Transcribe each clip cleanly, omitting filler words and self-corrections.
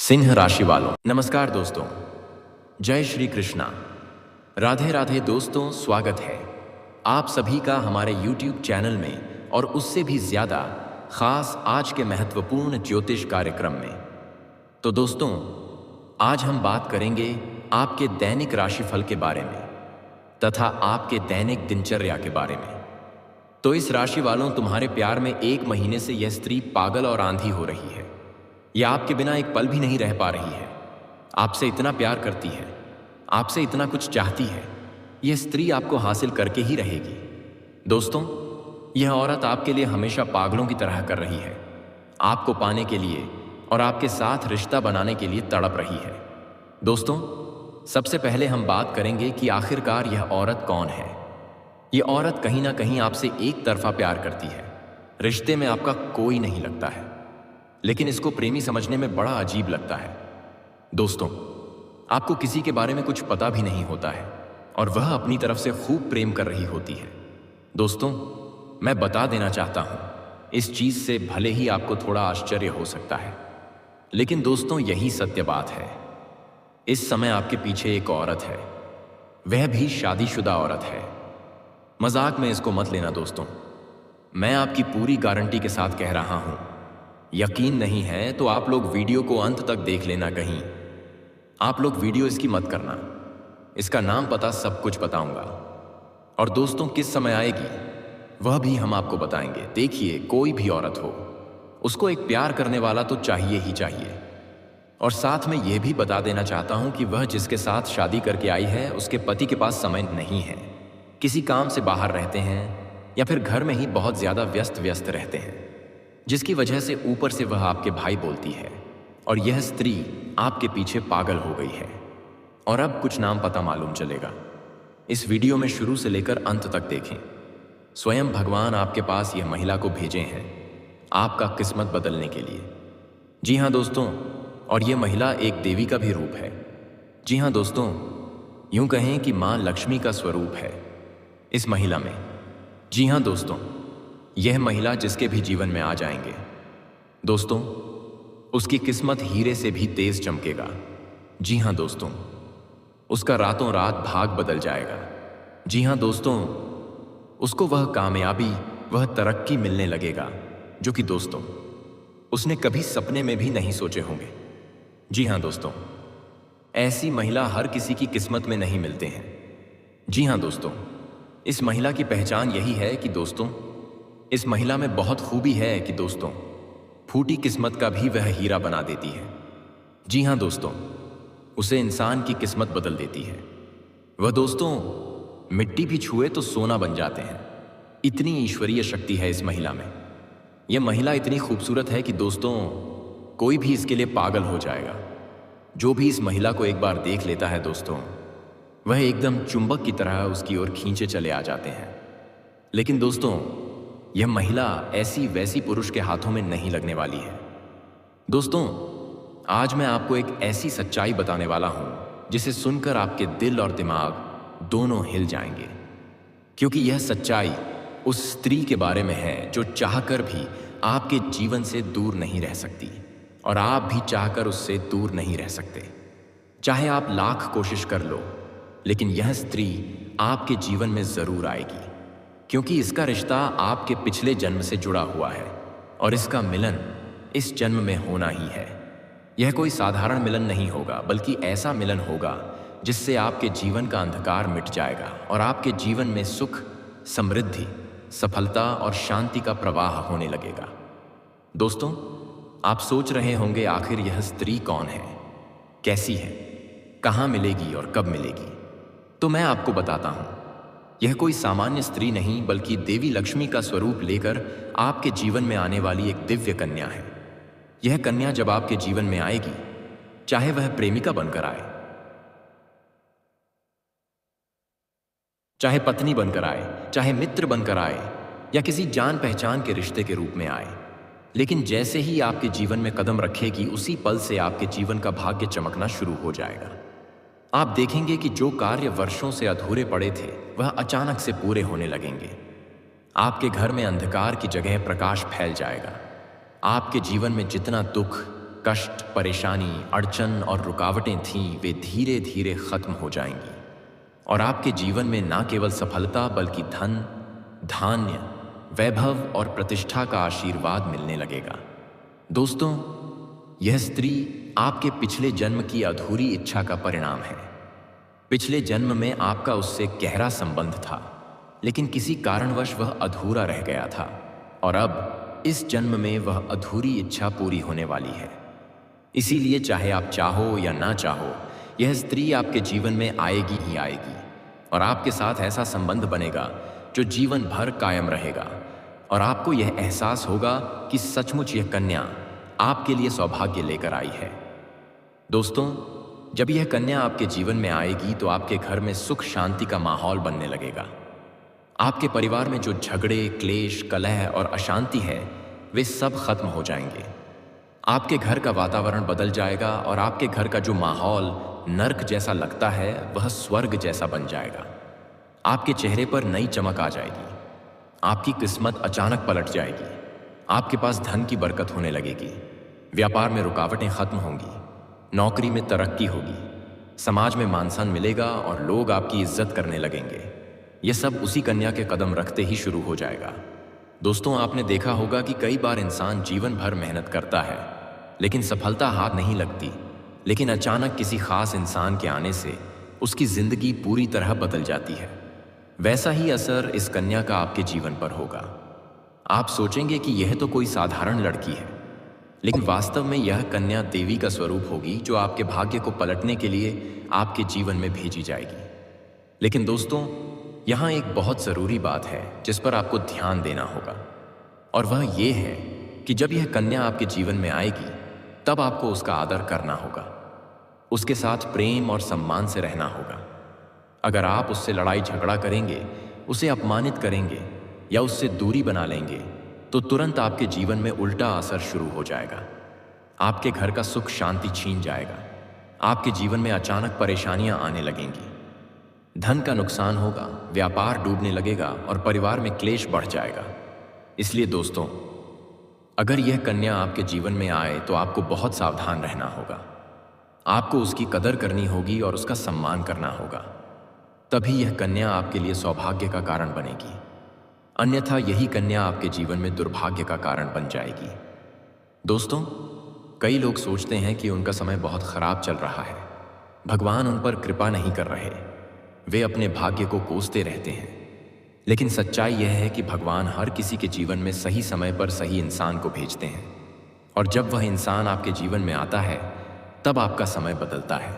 सिंह राशि वालों, नमस्कार दोस्तों। जय श्री कृष्णा। राधे राधे दोस्तों, स्वागत है आप सभी का हमारे YouTube चैनल में और उससे भी ज़्यादा खास आज के महत्वपूर्ण ज्योतिष कार्यक्रम में। तो दोस्तों, आज हम बात करेंगे आपके दैनिक राशिफल के बारे में तथा आपके दैनिक दिनचर्या के बारे में। तो इस राशि वालों, तुम्हारे प्यार में 1 महीने से यह स्त्री पागल और आंधी हो रही है। यह आपके बिना एक पल भी नहीं रह पा रही है। आपसे इतना प्यार करती है, आपसे इतना कुछ चाहती है। यह स्त्री आपको हासिल करके ही रहेगी। दोस्तों, यह औरत आपके लिए हमेशा पागलों की तरह कर रही है। आपको पाने के लिए और आपके साथ रिश्ता बनाने के लिए तड़प रही है। दोस्तों, सबसे पहले हम बात करेंगे कि आखिरकार यह औरत कौन है। यह औरत कहीं ना कहीं आपसे एक तरफा प्यार करती है। रिश्ते में आपका कोई नहीं लगता है, लेकिन इसको प्रेमी समझने में बड़ा अजीब लगता है। दोस्तों, आपको किसी के बारे में कुछ पता भी नहीं होता है और वह अपनी तरफ से खूब प्रेम कर रही होती है। दोस्तों, मैं बता देना चाहता हूं, इस चीज से भले ही आपको थोड़ा आश्चर्य हो सकता है, लेकिन दोस्तों, यही सत्य बात है। इस समय आपके पीछे एक औरत है, वह भी शादीशुदा औरत है। मजाक में इसको मत लेना दोस्तों, मैं आपकी पूरी गारंटी के साथ कह रहा हूं। यकीन नहीं है तो आप लोग वीडियो को अंत तक देख लेना। कहीं आप लोग वीडियो इसकी मत करना, इसका नाम पता सब कुछ बताऊंगा। और दोस्तों, किस समय आएगी वह भी हम आपको बताएंगे। देखिए, कोई भी औरत हो, उसको एक प्यार करने वाला तो चाहिए ही चाहिए। और साथ में यह भी बता देना चाहता हूं कि वह जिसके साथ शादी करके आई है, उसके पति के पास समय नहीं है। किसी काम से बाहर रहते हैं या फिर घर में ही बहुत ज्यादा व्यस्त रहते हैं, जिसकी वजह से ऊपर से वह आपके भाई बोलती है और यह स्त्री आपके पीछे पागल हो गई है। और अब कुछ नाम पता मालूम चलेगा। इस वीडियो में शुरू से लेकर अंत तक देखें। स्वयं भगवान आपके पास यह महिला को भेजे हैं आपका किस्मत बदलने के लिए। जी हाँ दोस्तों, और यह महिला एक देवी का भी रूप है। जी हाँ दोस्तों, यूं कहें कि मां लक्ष्मी का स्वरूप है इस महिला में। जी हाँ दोस्तों, यह महिला जिसके भी जीवन में आ जाएंगे दोस्तों, उसकी किस्मत हीरे से भी तेज चमकेगा। जी हाँ दोस्तों, उसका रातों रात भाग बदल जाएगा। जी हाँ दोस्तों, उसको वह कामयाबी, वह तरक्की मिलने लगेगा जो कि दोस्तों उसने कभी सपने में भी नहीं सोचे होंगे। जी हाँ दोस्तों, ऐसी महिला हर किसी की किस्मत में नहीं मिलते हैं। जी हाँ दोस्तों, इस महिला की पहचान यही है कि दोस्तों, इस महिला में बहुत खूबी है कि दोस्तों, फूटी किस्मत का भी वह हीरा बना देती है। जी हाँ दोस्तों, उसे इंसान की किस्मत बदल देती है। वह दोस्तों मिट्टी भी छुए तो सोना बन जाते हैं। इतनी ईश्वरीय शक्ति है इस महिला में। यह महिला इतनी खूबसूरत है कि दोस्तों, कोई भी इसके लिए पागल हो जाएगा। जो भी इस महिला को एक बार देख लेता है दोस्तों, वह एकदम चुंबक की तरह उसकी ओर खींचे चले आ जाते हैं। लेकिन दोस्तों, यह महिला ऐसी वैसी पुरुष के हाथों में नहीं लगने वाली है। दोस्तों, आज मैं आपको एक ऐसी सच्चाई बताने वाला हूं जिसे सुनकर आपके दिल और दिमाग दोनों हिल जाएंगे, क्योंकि यह सच्चाई उस स्त्री के बारे में है जो चाहकर भी आपके जीवन से दूर नहीं रह सकती और आप भी चाहकर उससे दूर नहीं रह सकते। चाहे आप लाख कोशिश कर लो, लेकिन यह स्त्री आपके जीवन में जरूर आएगी, क्योंकि इसका रिश्ता आपके पिछले जन्म से जुड़ा हुआ है और इसका मिलन इस जन्म में होना ही है। यह कोई साधारण मिलन नहीं होगा, बल्कि ऐसा मिलन होगा जिससे आपके जीवन का अंधकार मिट जाएगा और आपके जीवन में सुख, समृद्धि, सफलता और शांति का प्रवाह होने लगेगा। दोस्तों, आप सोच रहे होंगे आखिर यह स्त्री कौन है, कैसी है, कहाँ मिलेगी और कब मिलेगी। तो मैं आपको बताता हूं, यह कोई सामान्य स्त्री नहीं, बल्कि देवी लक्ष्मी का स्वरूप लेकर आपके जीवन में आने वाली एक दिव्य कन्या है। यह कन्या जब आपके जीवन में आएगी, चाहे वह प्रेमिका बनकर आए, चाहे पत्नी बनकर आए, चाहे मित्र बनकर आए या किसी जान पहचान के रिश्ते के रूप में आए, लेकिन जैसे ही आपके जीवन में कदम रखेगी, उसी पल से आपके जीवन का भाग्य चमकना शुरू हो जाएगा। आप देखेंगे कि जो कार्य वर्षों से अधूरे पड़े थे, वह अचानक से पूरे होने लगेंगे। आपके घर में अंधकार की जगह प्रकाश फैल जाएगा। आपके जीवन में जितना दुख, कष्ट, परेशानी, अड़चन और रुकावटें थीं, वे धीरे धीरे खत्म हो जाएंगी और आपके जीवन में ना केवल सफलता बल्कि धन, धान्य, वैभव और प्रतिष्ठा का आशीर्वाद मिलने लगेगा। दोस्तों, यह स्त्री आपके पिछले जन्म की अधूरी इच्छा का परिणाम है। पिछले जन्म में आपका उससे गहरा संबंध था, लेकिन किसी कारणवश वह अधूरा रह गया था और अब इस जन्म में वह अधूरी इच्छा पूरी होने वाली है। इसीलिए चाहे आप चाहो या ना चाहो, यह स्त्री आपके जीवन में आएगी ही आएगी और आपके साथ ऐसा संबंध बनेगा जो जीवन भर कायम रहेगा और आपको यह एहसास होगा कि सचमुच यह कन्या आपके लिए सौभाग्य लेकर आई है। दोस्तों, जब यह कन्या आपके जीवन में आएगी तो आपके घर में सुख शांति का माहौल बनने लगेगा। आपके परिवार में जो झगड़े, क्लेश, कलह और अशांति है, वे सब खत्म हो जाएंगे। आपके घर का वातावरण बदल जाएगा और आपके घर का जो माहौल नर्क जैसा लगता है, वह स्वर्ग जैसा बन जाएगा। आपके चेहरे पर नई चमक आ जाएगी। आपकी किस्मत अचानक पलट जाएगी। आपके पास धन की बरकत होने लगेगी। व्यापार में रुकावटें खत्म होंगी। नौकरी में तरक्की होगी। समाज में मान सम्मान मिलेगा और लोग आपकी इज्जत करने लगेंगे। यह सब उसी कन्या के कदम रखते ही शुरू हो जाएगा। दोस्तों, आपने देखा होगा कि कई बार इंसान जीवन भर मेहनत करता है, लेकिन सफलता हाथ नहीं लगती। लेकिन अचानक किसी खास इंसान के आने से उसकी जिंदगी पूरी तरह बदल जाती है। वैसा ही असर इस कन्या का आपके जीवन पर होगा। आप सोचेंगे कि यह तो कोई साधारण लड़की है, लेकिन वास्तव में यह कन्या देवी का स्वरूप होगी जो आपके भाग्य को पलटने के लिए आपके जीवन में भेजी जाएगी। लेकिन दोस्तों, यहाँ एक बहुत ज़रूरी बात है जिस पर आपको ध्यान देना होगा, और वह ये है कि जब यह कन्या आपके जीवन में आएगी तब आपको उसका आदर करना होगा। उसके साथ प्रेम और सम्मान से रहना होगा। अगर आप उससे लड़ाई झगड़ा करेंगे, उसे अपमानित करेंगे या उससे दूरी बना लेंगे, तो तुरंत आपके जीवन में उल्टा असर शुरू हो जाएगा। आपके घर का सुख शांति छीन जाएगा। आपके जीवन में अचानक परेशानियां आने लगेंगी। धन का नुकसान होगा, व्यापार डूबने लगेगा और परिवार में क्लेश बढ़ जाएगा। इसलिए दोस्तों, अगर यह कन्या आपके जीवन में आए तो आपको बहुत सावधान रहना होगा। आपको उसकी कदर करनी होगी और उसका सम्मान करना होगा। तभी यह कन्या आपके लिए सौभाग्य का कारण बनेगी। अन्यथा यही कन्या आपके जीवन में दुर्भाग्य का कारण बन जाएगी। दोस्तों, कई लोग सोचते हैं कि उनका समय बहुत खराब चल रहा है, भगवान उन पर कृपा नहीं कर रहे, वे अपने भाग्य को कोसते रहते हैं। लेकिन सच्चाई यह है कि भगवान हर किसी के जीवन में सही समय पर सही इंसान को भेजते हैं, और जब वह इंसान आपके जीवन में आता है तब आपका समय बदलता है।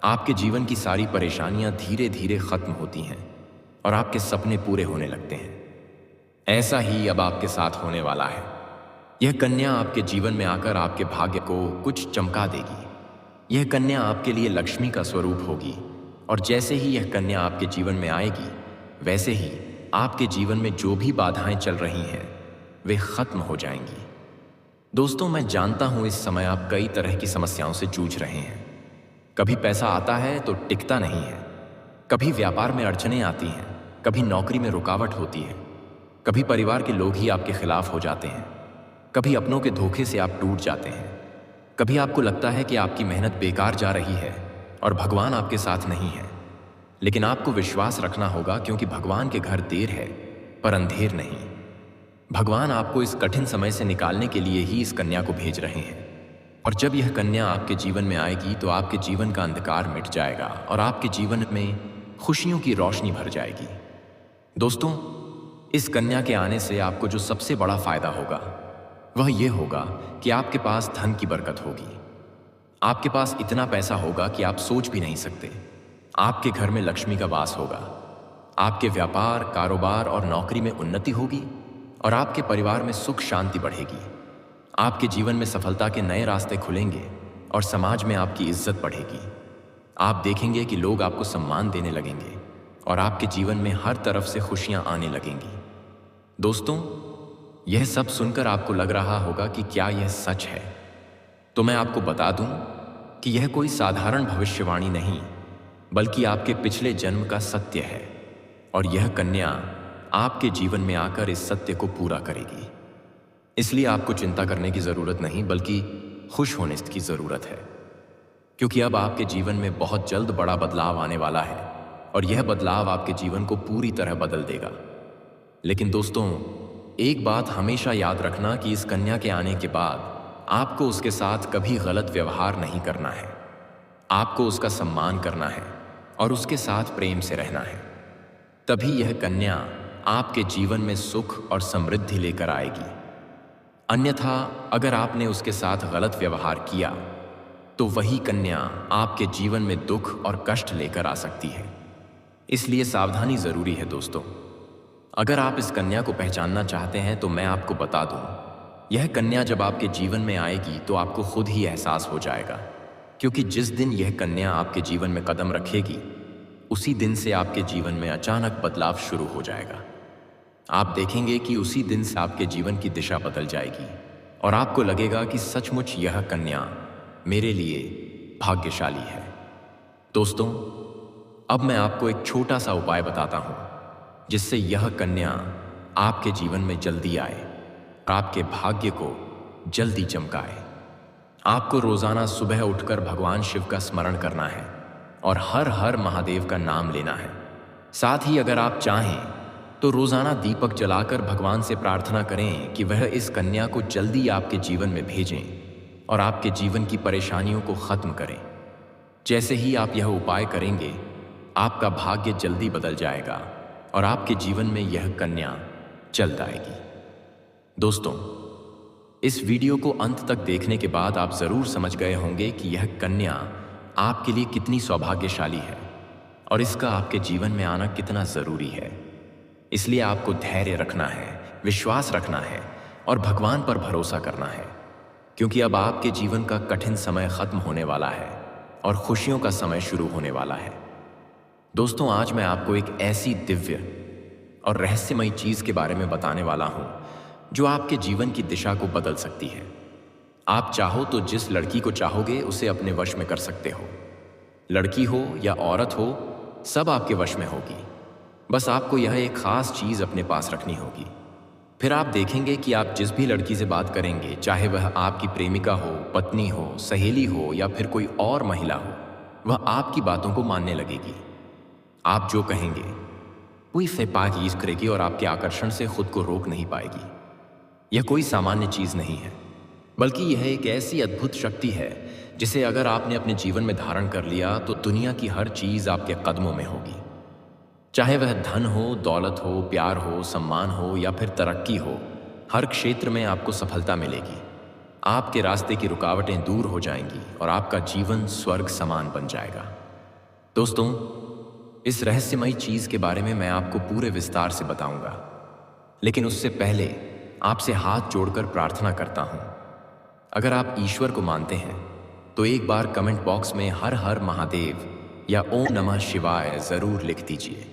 आपके जीवन की सारी परेशानियां धीरे धीरे खत्म होती हैं और आपके सपने पूरे होने लगते हैं। ऐसा ही अब आपके साथ होने वाला है। यह कन्या आपके जीवन में आकर आपके भाग्य को कुछ चमका देगी। यह कन्या आपके लिए लक्ष्मी का स्वरूप होगी, और जैसे ही यह कन्या आपके जीवन में आएगी, वैसे ही आपके जीवन में जो भी बाधाएं चल रही हैं, वे खत्म हो जाएंगी। दोस्तों, मैं जानता हूं इस समय आप कई तरह की समस्याओं से जूझ रहे हैं। कभी पैसा आता है तो टिकता नहीं है, कभी व्यापार में अड़चनें आती हैं, कभी नौकरी में रुकावट होती है, कभी परिवार के लोग ही आपके खिलाफ हो जाते हैं, कभी अपनों के धोखे से आप टूट जाते हैं, कभी आपको लगता है कि आपकी मेहनत बेकार जा रही है और भगवान आपके साथ नहीं है। लेकिन आपको विश्वास रखना होगा, क्योंकि भगवान के घर देर है पर अंधेर नहीं। भगवान आपको इस कठिन समय से निकालने के लिए ही इस कन्या को भेज रहे हैं, और जब यह कन्या आपके जीवन में आएगी तो आपके जीवन का अंधकार मिट जाएगा और आपके जीवन में खुशियों की रोशनी भर जाएगी। दोस्तों, इस कन्या के आने से आपको जो सबसे बड़ा फायदा होगा वह यह होगा कि आपके पास धन की बरकत होगी। आपके पास इतना पैसा होगा कि आप सोच भी नहीं सकते। आपके घर में लक्ष्मी का वास होगा। आपके व्यापार, कारोबार और नौकरी में उन्नति होगी और आपके परिवार में सुख शांति बढ़ेगी। आपके जीवन में सफलता के नए रास्ते खुलेंगे और समाज में आपकी इज्जत बढ़ेगी। आप देखेंगे कि लोग आपको सम्मान देने लगेंगे और आपके जीवन में हर तरफ से खुशियां आने लगेंगी। दोस्तों, यह सब सुनकर आपको लग रहा होगा कि क्या यह सच है? तो मैं आपको बता दूं कि यह कोई साधारण भविष्यवाणी नहीं, बल्कि आपके पिछले जन्म का सत्य है, और यह कन्या आपके जीवन में आकर इस सत्य को पूरा करेगी। इसलिए आपको चिंता करने की जरूरत नहीं, बल्कि खुश होने की ज़रूरत है, क्योंकि अब आपके जीवन में बहुत जल्द बड़ा बदलाव आने वाला है और यह बदलाव आपके जीवन को पूरी तरह बदल देगा। लेकिन दोस्तों, एक बात हमेशा याद रखना कि इस कन्या के आने के बाद आपको उसके साथ कभी गलत व्यवहार नहीं करना है। आपको उसका सम्मान करना है और उसके साथ प्रेम से रहना है। तभी यह कन्या आपके जीवन में सुख और समृद्धि लेकर आएगी। अन्यथा अगर आपने उसके साथ गलत व्यवहार किया तो वही कन्या आपके जीवन में दुख और कष्ट लेकर आ सकती है। इसलिए सावधानी जरूरी है दोस्तों। अगर आप इस कन्या को पहचानना चाहते हैं तो मैं आपको बता दूं, यह कन्या जब आपके जीवन में आएगी तो आपको खुद ही एहसास हो जाएगा, क्योंकि जिस दिन यह कन्या आपके जीवन में कदम रखेगी उसी दिन से आपके जीवन में अचानक बदलाव शुरू हो जाएगा। आप देखेंगे कि उसी दिन से आपके जीवन की दिशा बदल जाएगी और आपको लगेगा कि सचमुच यह कन्या मेरे लिए भाग्यशाली है। दोस्तों, अब मैं आपको एक छोटा सा उपाय बताता हूं जिससे यह कन्या आपके जीवन में जल्दी आए और आपके भाग्य को जल्दी चमकाए। आपको रोजाना सुबह उठकर भगवान शिव का स्मरण करना है और हर हर महादेव का नाम लेना है। साथ ही अगर आप चाहें तो रोजाना दीपक जलाकर भगवान से प्रार्थना करें कि वह इस कन्या को जल्दी आपके जीवन में भेजें और आपके जीवन की परेशानियों को खत्म करें। जैसे ही आप यह उपाय करेंगे, आपका भाग्य जल्दी बदल जाएगा और आपके जीवन में यह कन्या जल्द आएगी। दोस्तों, इस वीडियो को अंत तक देखने के बाद आप जरूर समझ गए होंगे कि यह कन्या आपके लिए कितनी सौभाग्यशाली है और इसका आपके जीवन में आना कितना जरूरी है। इसलिए आपको धैर्य रखना है, विश्वास रखना है और भगवान पर भरोसा करना है, क्योंकि अब आपके जीवन का कठिन समय खत्म होने वाला है और खुशियों का समय शुरू होने वाला है। दोस्तों, आज मैं आपको एक ऐसी दिव्य और रहस्यमयी चीज के बारे में बताने वाला हूं जो आपके जीवन की दिशा को बदल सकती है। आप चाहो तो जिस लड़की को चाहोगे उसे अपने वश में कर सकते हो। लड़की हो या औरत हो, सब आपके वश में होगी। बस आपको यह एक खास चीज अपने पास रखनी होगी। फिर आप देखेंगे कि आप जिस भी लड़की से बात करेंगे, चाहे वह आपकी प्रेमिका हो, पत्नी हो, सहेली हो या फिर कोई और महिला हो, वह आपकी बातों को मानने लगेगी। आप जो कहेंगे वही फेपाकीज करेगी और आपके आकर्षण से खुद को रोक नहीं पाएगी। यह कोई सामान्य चीज नहीं है, बल्कि यह एक ऐसी अद्भुत शक्ति है जिसे अगर आपने अपने जीवन में धारण कर लिया तो दुनिया की हर चीज आपके कदमों में होगी। चाहे वह धन हो, दौलत हो, प्यार हो, सम्मान हो या फिर तरक्की हो, हर क्षेत्र में आपको सफलता मिलेगी। आपके रास्ते की रुकावटें दूर हो जाएंगी और आपका जीवन स्वर्ग समान बन जाएगा। दोस्तों, इस रहस्यमयी चीज के बारे में मैं आपको पूरे विस्तार से बताऊंगा, लेकिन उससे पहले आपसे हाथ जोड़कर प्रार्थना करता हूं। अगर आप ईश्वर को मानते हैं तो एक बार कमेंट बॉक्स में हर हर महादेव या ओम नमः शिवाय जरूर लिख दीजिए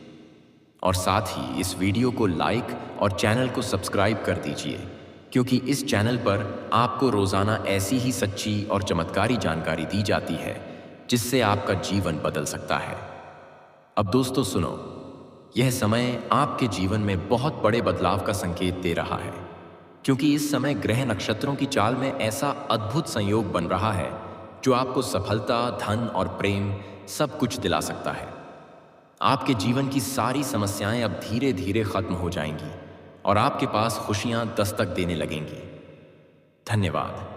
और साथ ही इस वीडियो को लाइक और चैनल को सब्सक्राइब कर दीजिए, क्योंकि इस चैनल पर आपको रोजाना ऐसी ही सच्ची और चमत्कारी जानकारी दी जाती है जिससे आपका जीवन बदल सकता है। अब दोस्तों सुनो, यह समय आपके जीवन में बहुत बड़े बदलाव का संकेत दे रहा है, क्योंकि इस समय ग्रह नक्षत्रों की चाल में ऐसा अद्भुत संयोग बन रहा है जो आपको सफलता, धन और प्रेम सब कुछ दिला सकता है। आपके जीवन की सारी समस्याएं अब धीरे धीरे खत्म हो जाएंगी और आपके पास खुशियां दस्तक देने लगेंगी। धन्यवाद।